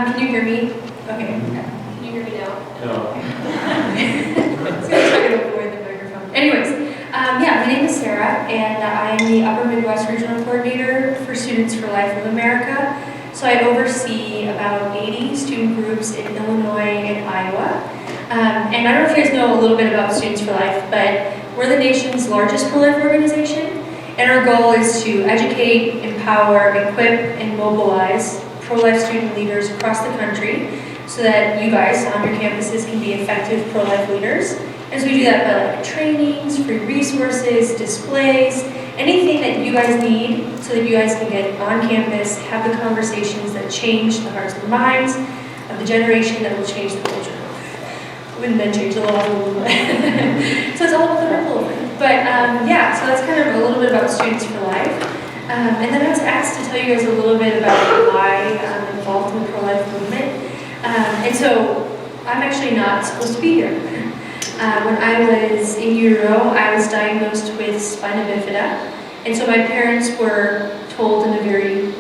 Can you hear me? Okay. Can you hear me now? No. It's going to try to avoid the microphone. Anyways, yeah, my name is Sarah, and I am the Upper Midwest Regional Coordinator for Students for Life of America. So I oversee about 80 student groups in Illinois and Iowa. And I don't know if you guys know a little bit about Students for Life, but we're the nation's largest pro-life organization, and our goal is to educate, empower, equip, and mobilize pro-life student leaders across the country so that you guys on your campuses can be effective pro-life leaders. And so we do that by like trainings, free resources, displays, anything that you guys need so that you guys can get on campus, have the conversations that change the hearts and minds of the generation that will change the culture. Wouldn't then change the laws a little bit. So it's all about the ripple effect. But yeah, so that's kind of a little bit about Students for Life. And then I was asked to tell you guys a little bit about why I'm involved in the pro-life movement. And so I'm actually not supposed to be here. When I was in utero, I was diagnosed with spina bifida. And so my parents were told in a very,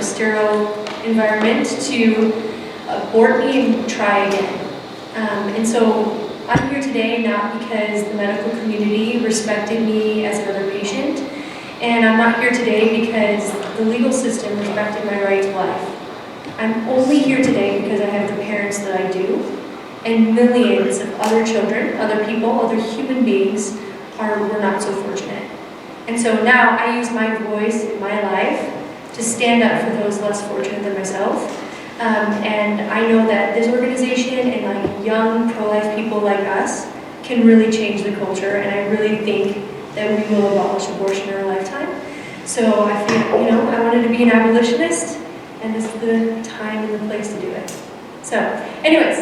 sterile environment to abort me and try again. And so I'm here today not because the medical community respected me as another patient, and I'm not here today because the legal system respected my right to life. I'm only here today because I have the parents that I do, and millions of other children, other people, other human beings were not so fortunate. And so now I use my voice in my life to stand up for those less fortunate than myself. And I know that this organization and like young pro-life people like us can really change the culture, and I really think that we will abolish abortion in our lifetime. So I feel, I wanted to be an abolitionist, and this is the time and the place to do it. So anyways,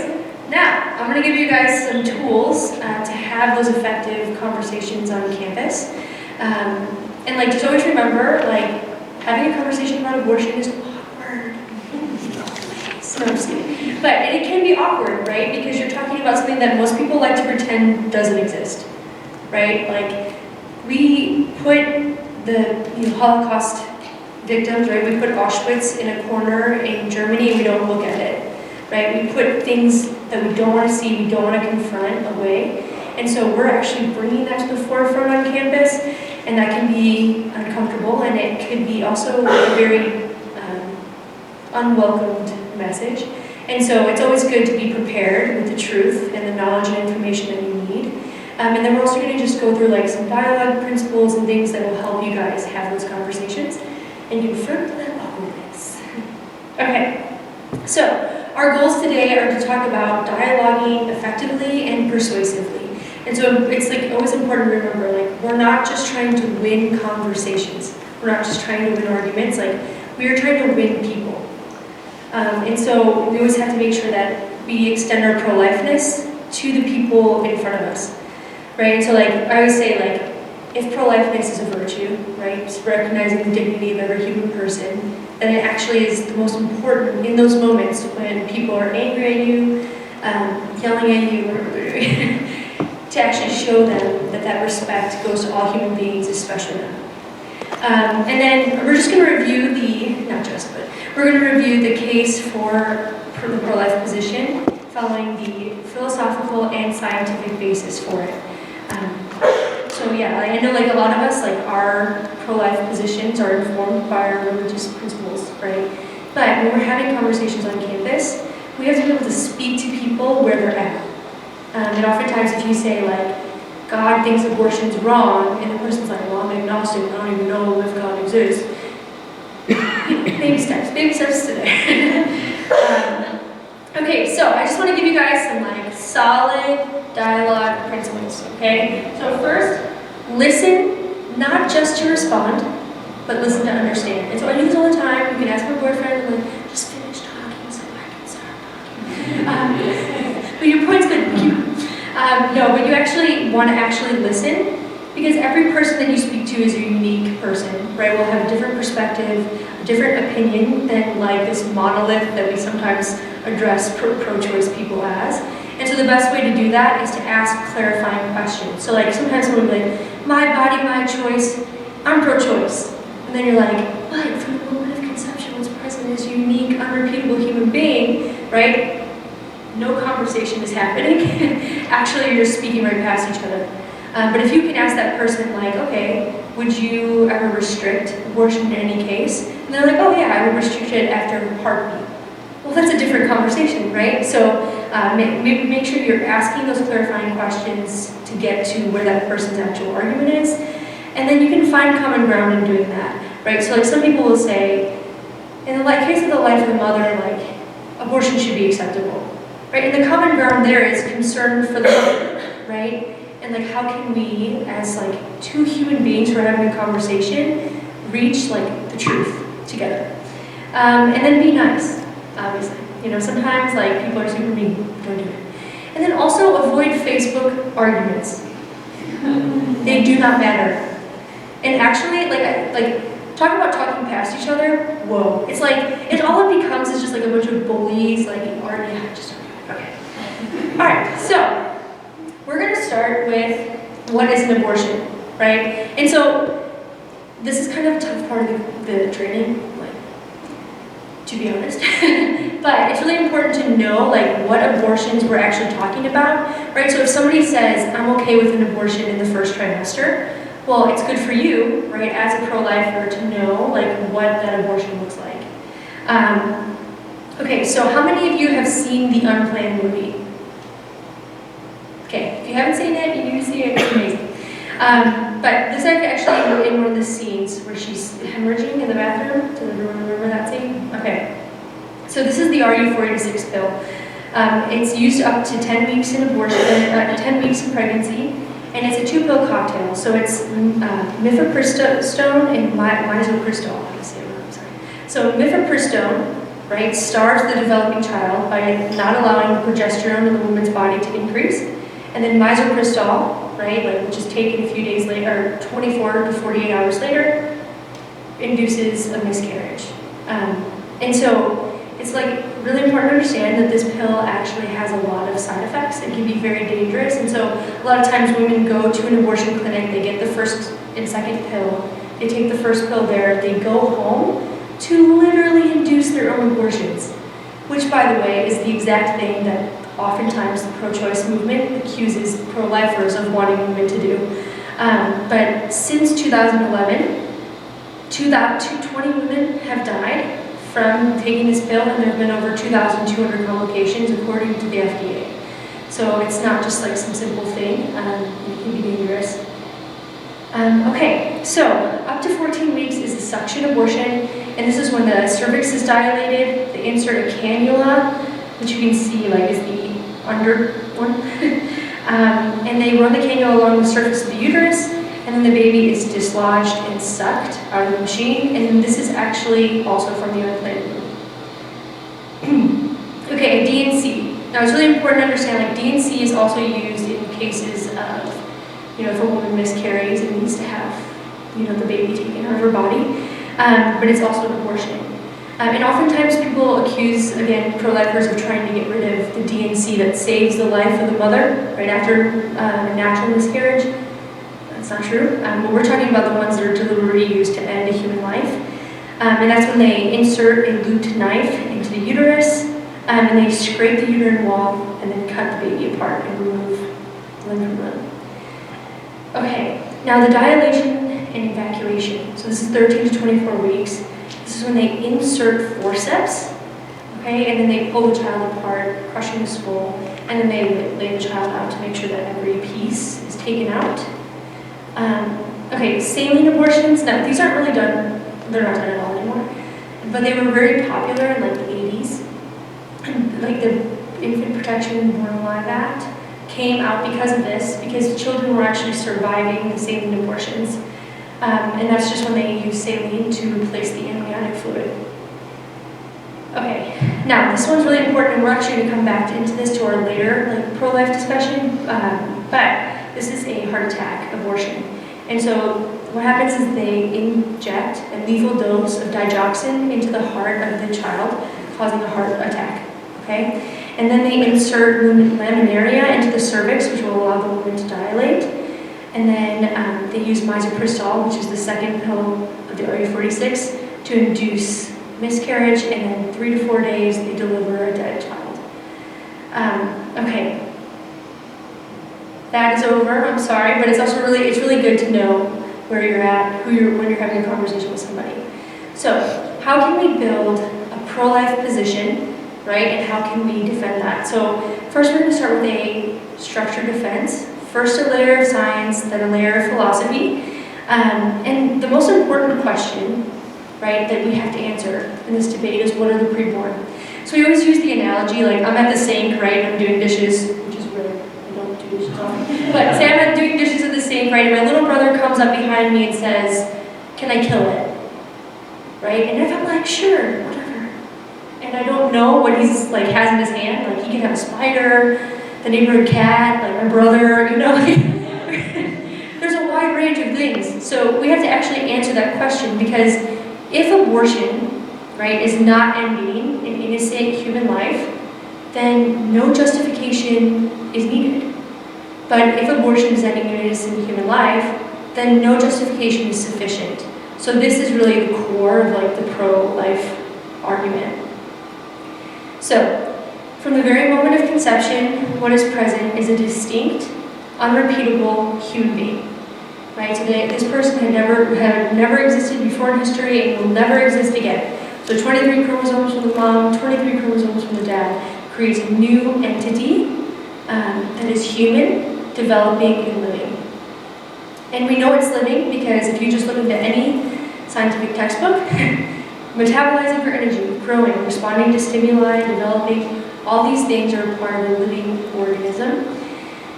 now I'm going to give you guys some tools to have those effective conversations on campus. And like, just always remember, like, having a conversation about abortion is awkward. No, I'm just kidding. But it can be awkward, right? Because you're talking about something that most people like to pretend doesn't exist, right? Like, we put the Holocaust victims, right? We put Auschwitz in a corner in Germany and we don't look at it, right? We put things that we don't want to see, we don't want to confront away. And so we're actually bringing that to the forefront on campus, and that can be uncomfortable, and it could be also a very unwelcomed message. And so it's always good to be prepared with the truth and the knowledge and information that you need. And then we're also going to just go through like some dialogue principles and things that will help you guys have those conversations and confront that awkwardness. Okay, so our goals today are to talk about dialoguing effectively and persuasively. And so it's like always important to remember, like, we're not just trying to win conversations. We're not just trying to win arguments. Like, we are trying to win people. And so we always have to make sure that we extend our pro-lifeness to the people in front of us, right? So like, I always say, like, if pro-lifeness is a virtue, right, just recognizing the dignity of every human person, then it actually is the most important in those moments when people are angry at you, yelling at you, whatever they're doing, to actually show them that that respect goes to all human beings, especially them. And then we're just going to review we're going to review the case for the pro-life position, following the philosophical and scientific basis for it. So yeah, I know like a lot of us, like our pro-life positions are informed by our religious principles, right? But when we're having conversations on campus, we have to be able to speak to people where they're at. And oftentimes if you say like, God thinks abortion's wrong, and the person's like, well, I'm agnostic, I don't even know if God exists. Baby steps today. Okay, so I just want to give you guys some like solid dialogue principles, okay? So first, listen, not just to respond, but listen to understand. And so I do this all the time. You can ask my boyfriend, like, just finish talking so I can start talking. But your point's good. No, but you actually want to actually listen, because every person that you speak to is a unique person, right? Will have a different perspective, a different opinion than like this monolith that we sometimes address pro-choice people as. And so the best way to do that is to ask clarifying questions. So like sometimes someone will be like, my body, my choice, I'm pro-choice. And then you're like, but from the moment of conception, what's present is a unique, unrepeatable human being. right? No conversation is happening. Actually, you're just speaking right past each other. But if you can ask that person, like, okay, would you ever restrict abortion in any case? And they're like, oh yeah, I would restrict it after heartbeat. Well, that's a different conversation, right? So make sure you're asking those clarifying questions to get to where that person's actual argument is. And then you can find common ground in doing that, right? So like some people will say, in the case of the life of the mother, like, abortion should be acceptable, right? And the common ground there is concern for the mother, right? And like, how can we, as like two human beings who are having a conversation, reach like the truth together? And then be nice, obviously. You know, sometimes like people are super mean, don't do it. And then also avoid Facebook arguments. They do not matter. And actually, talk about talking past each other, whoa. It's like, all it becomes is just like a bunch of bullies, like, okay. All right, so, we're gonna start with what is an abortion, right? And so, this is kind of a tough part of the training, like, to be honest. But it's really important to know, like, what abortions we're actually talking about, right? So if somebody says, I'm okay with an abortion in the first trimester, well, it's good for you, right, as a pro-lifer to know, like, what that abortion looks like. Okay, so how many of you have seen the Unplanned movie? Okay, if you haven't seen it, you need to see it, it's amazing. But this is actually in one of the scenes where she's hemorrhaging in the bathroom. Does everyone remember that scene? Okay. So this is the RU486 pill. It's used up to 10 weeks in abortion, 10 weeks in pregnancy. And it's a 2-pill cocktail, so it's mifepristone and misoprostol. I'm sorry. So mifepristone, right, starves the developing child by not allowing progesterone in the woman's body to increase, and then misoprostol, right, which is taken a few days later, or 24 to 48 hours later, induces a miscarriage. And so it's like really important to understand that this pill actually has a lot of side effects. It can be very dangerous, and so a lot of times women go to an abortion clinic, they get the first and second pill, they take the first pill there, they go home to literally induce their own abortions, which, by the way, is the exact thing that oftentimes the pro-choice movement accuses pro-lifers of wanting women to do. But since 2011, 20 women have died from taking this pill, and there have been over 2,200 complications according to the FDA. So it's not just like some simple thing, it can be dangerous. Okay, so up to 14 weeks is a suction abortion, and this is when the cervix is dilated, they insert a cannula, which you can see like is the under one, and they run the cannula along the surface of the uterus, and then the baby is dislodged and sucked out of the machine, and this is actually also from the Unplanned movie. Okay, DNC. Now it's really important to understand, like, DNC is also used in cases of, you know, if a woman miscarries and needs to have, you know, the baby taken out of her body, but it's also an abortion. And oftentimes people accuse, again, pro-lifers of trying to get rid of the DNC that saves the life of the mother right after a natural miscarriage. That's not true. But we're talking about the ones that are deliberately used to end a human life. And that's when they insert a looped knife into the uterus, and they scrape the uterine wall and then cut the baby apart and remove limb from limb. Okay, now the dilation and evacuation. So this is 13 to 24 weeks. This is when they insert forceps, okay, and then they pull the child apart, crushing the skull, and then they lay the child out to make sure that every piece is taken out. Okay, saline abortions. Now these aren't really done, they're not done at all anymore, but they were very popular in like the 80s. Like the Infant Protection and Born Alive Act came out because of this, because children were actually surviving the saline abortions. And that's just when they use saline to replace the amniotic fluid. Okay, now this one's really important, and we're actually going to come back into this to our later pro-life discussion, but this is a heart attack abortion. And so what happens is they inject a lethal dose of digoxin into the heart of the child, causing a heart attack, okay? And then they insert laminaria into the cervix, which will allow the woman to dilate. And then they use misoprostol, which is the second pill of the RU46, to induce miscarriage, and then 3 to 4 days they deliver a dead child. Okay. That is over, I'm sorry, but it's also really good to know where you're at, when you're having a conversation with somebody. So, how can we build a pro-life position, right, and how can we defend that? So, first we're going to start with a structured defense. First a layer of science, then a layer of philosophy. And the most important question, right, that we have to answer in this debate is, what are the preborn? So we always use the analogy, like I'm at the sink, right, I'm doing dishes, which is rare, I don't do dishes often. But say I'm doing dishes at the sink, right, and my little brother comes up behind me and says, can I kill it? Right, and if I'm like, sure, whatever. And I don't know what he's like has in his hand, like he can have a spider, the neighborhood cat, like my brother, you know, there's a wide range of things. So we have to actually answer that question, because if abortion, right, is not ending an innocent human life, then no justification is needed. But if abortion is ending an innocent human life, then no justification is sufficient. So this is really the core of like the pro-life argument. So, from the very moment of conception, what is present is a distinct, unrepeatable human being. Right? So this person had never existed before in history and will never exist again. So 23 chromosomes from the mom, 23 chromosomes from the dad creates a new entity that is human, developing, and living. And we know it's living because if you just look into any scientific textbook, metabolizing for energy, growing, responding to stimuli, developing, all these things are a part of a living organism.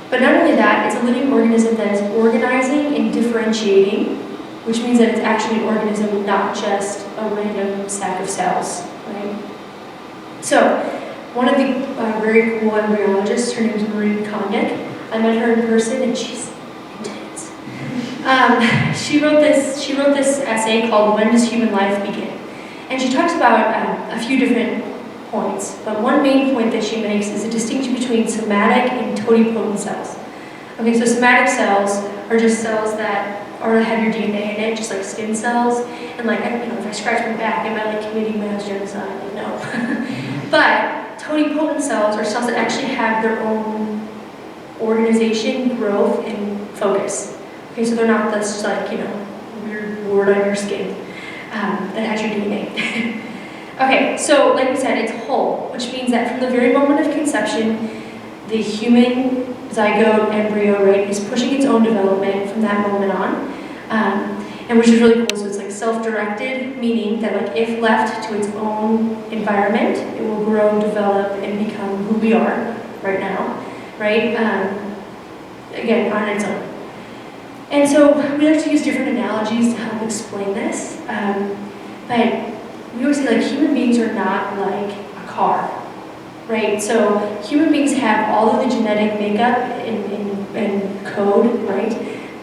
But not only that, it's a living organism that is organizing and differentiating, which means that it's actually an organism, not just a random sack of cells, right? So, one of the very cool embryologists, her name is Marie Kondik. I met her in person and she's intense. She wrote this essay called "When Does Human Life Begin?" And she talks about a few different points, but one main point that she makes is a distinction between somatic and totipotent cells. Okay, so somatic cells are just cells that have your DNA in it, just like skin cells. And like, if I scratch my back, am I like committing mass genocide? Like, no. But totipotent cells are cells that actually have their own organization, growth, and focus. Okay, so they're not this like, weird wart on your skin that has your DNA. Okay, so like we said, it's whole, which means that from the very moment of conception, the human zygote embryo, right, is pushing its own development from that moment on, and which is really cool. So it's like self-directed, meaning that like if left to its own environment, it will grow, develop, and become who we are right now, right? Again, on its own. And so we like to use different analogies to help explain this, but we always say like human beings are not like a car, right? So human beings have all of the genetic makeup and code, right,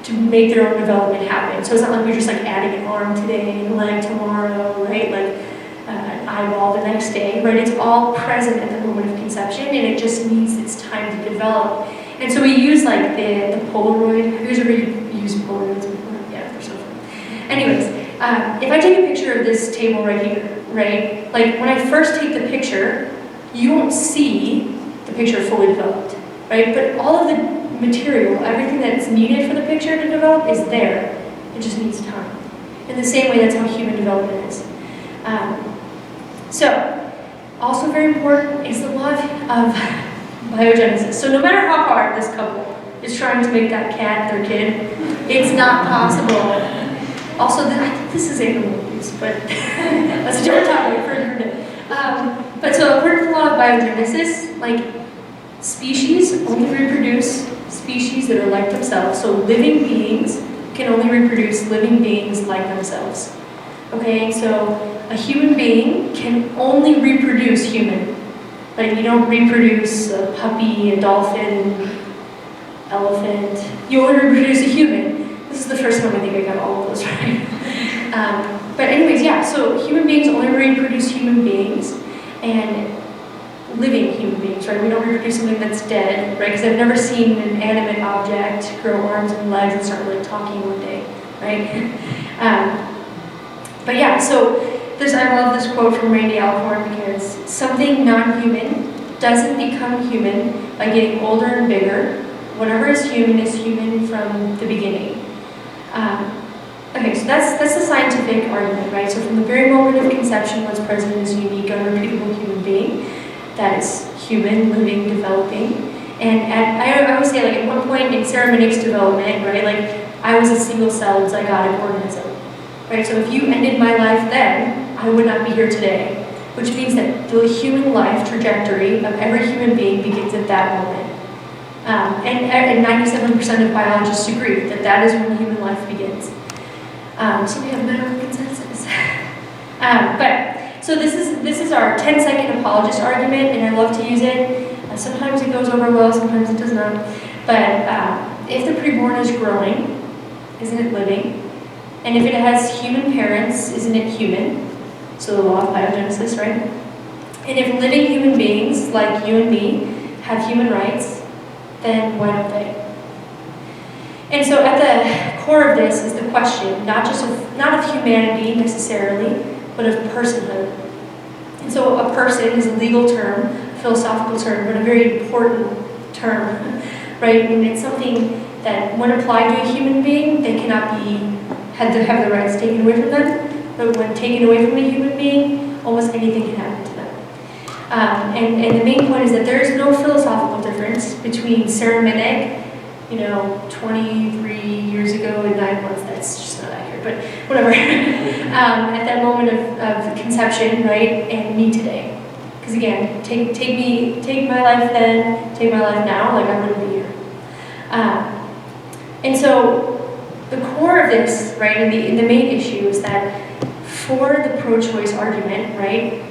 to make their own development happen. So it's not like we're just like adding an arm today and a leg tomorrow, right? Like an eyeball the next day, right? It's all present at the moment of conception, and it just needs its time to develop. And so we use like the Polaroid. Have you guys ever used Polaroids before? Yeah, they're so fun. Anyways. If I take a picture of this table right here, right, like when I first take the picture, you won't see the picture fully developed, right? But all of the material, everything that's needed for the picture to develop is there. It just needs time. In the same way, that's how human development is. So, also very important is the law of biogenesis. So no matter how hard this couple is trying to make that cat their kid, it's not possible. Also, I think this is animal abuse, but that's a different topic for a different day. But so according to the law of biogenesis, like species only reproduce species that are like themselves. So living beings can only reproduce living beings like themselves. Okay, so a human being can only reproduce human. Like you don't reproduce a puppy, a dolphin, elephant. You only reproduce a human. This is the first time I think I got all of those right. But anyways, yeah, so human beings only reproduce human beings and living human beings, right? We don't reproduce something that's dead, right? Because I've never seen an animate object grow arms and legs and start like talking one day, right? But yeah, so I love this quote from Randy Alcorn because something non-human doesn't become human by getting older and bigger. Whatever is human from the beginning. Okay, so that's the scientific argument, right? So from the very moment of conception, what's present is a unique, unrepeatable human being that is human, living, developing. And I always say, like, at one point in Sarah Minnich's development, right, like, I was a single-celled zygotic organism, right? So if you ended my life then, I would not be here today, which means that the human life trajectory of every human being begins at that moment. And 97% of biologists agree that that is when human life begins. So we have medical consensus. So this is our 10-second apologist argument, and I love to use it. Sometimes it goes over well, sometimes it does not. But if the preborn is growing, isn't it living? And if it has human parents, isn't it human? So the law of biogenesis, right? And if living human beings, like you and me, have human rights, then why don't they? And so at the core of this is the question, not of humanity necessarily, but of personhood. And so a person is a legal term, a philosophical term, but a very important term, right? And it's something that when applied to a human being, they cannot have the rights taken away from them, but when taken away from a human being, almost anything can happen to them. And the main point is that there is no philosophical difference between Sarah Minnich, 23 years ago and 9 months, that's just not accurate, but whatever, at that moment of conception, right, and me today. Because again, take my life then, take my life now, like I wouldn't be here. And so the core of this, right, and the main issue is that for the pro-choice argument, right,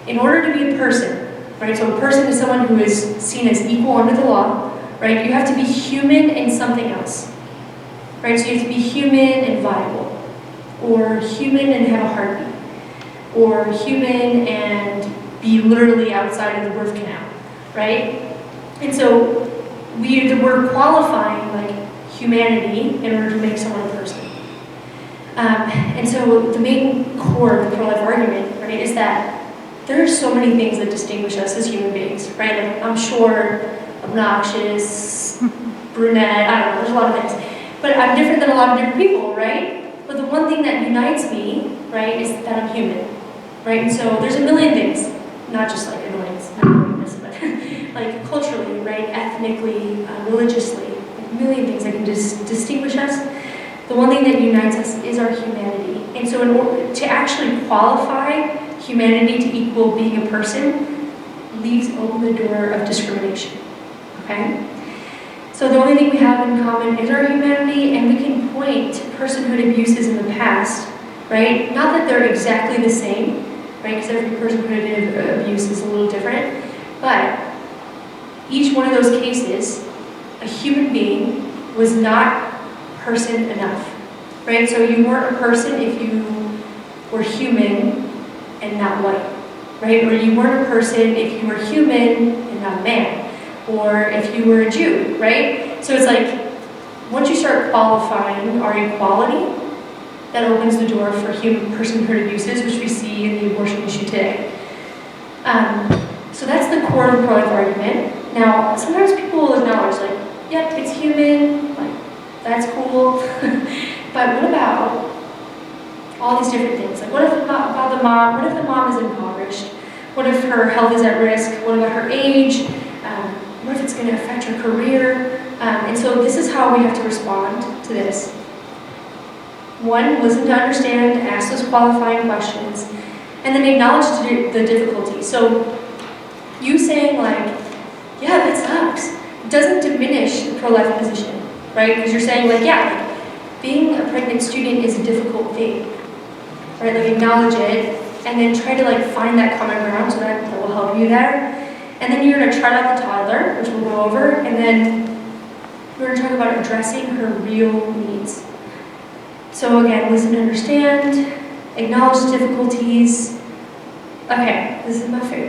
in order to be a person, right, so a person is someone who is seen as equal under the law, right, you have to be human and something else, right, so you have to be human and viable, or human and have a heartbeat, or human and be literally outside of the birth canal, right? And so we're qualifying like humanity in order to make someone a person. And so the main core of the pro-life argument, right, is that there are so many things that distinguish us as human beings, right? Like I'm short, obnoxious, brunette, I don't know, there's a lot of things. But I'm different than a lot of different people, right? But the one thing that unites me, right, is that I'm human, right? And so there's a million things, not just like annoyance, not annoyingness, but like culturally, right, ethnically, religiously, like a million things that can distinguish us. The one thing that unites us is our humanity. And so in order to actually qualify humanity to equal being a person leaves open the door of discrimination, okay? So the only thing we have in common is our humanity, and we can point to personhood abuses in the past, right? Not that they're exactly the same, right? Because every personhood abuse is a little different, but each one of those cases, a human being was not person enough, right? So you weren't a person if you were human and not white, right? Or you weren't a person if you were human and not a man, or if you were a Jew, right? So it's like, once you start qualifying our equality, that opens the door for human personhood abuses, which we see in the abortion issue today. So that's the core of the pro-life argument. Now, sometimes people will acknowledge, like, yep, it's human, like, that's cool, but what about all these different things? Like, what if about the mom? What if the mom is impoverished? What if her health is at risk? What about her age? What if it's going to affect her career? And so this is how we have to respond to this. One, listen to understand, ask those qualifying questions, and then acknowledge the difficulty. So you saying like, yeah, that sucks, doesn't diminish the pro-life position, right? Because you're saying like, yeah, like, being a pregnant student is a difficult thing, right? Like acknowledge it, and then try to like find that common ground so that will help you there. And then you're going to try out the toddler, which we'll go over, and then we're going to talk about addressing her real needs. So again, listen, understand, acknowledge difficulties. Okay, this is my favorite.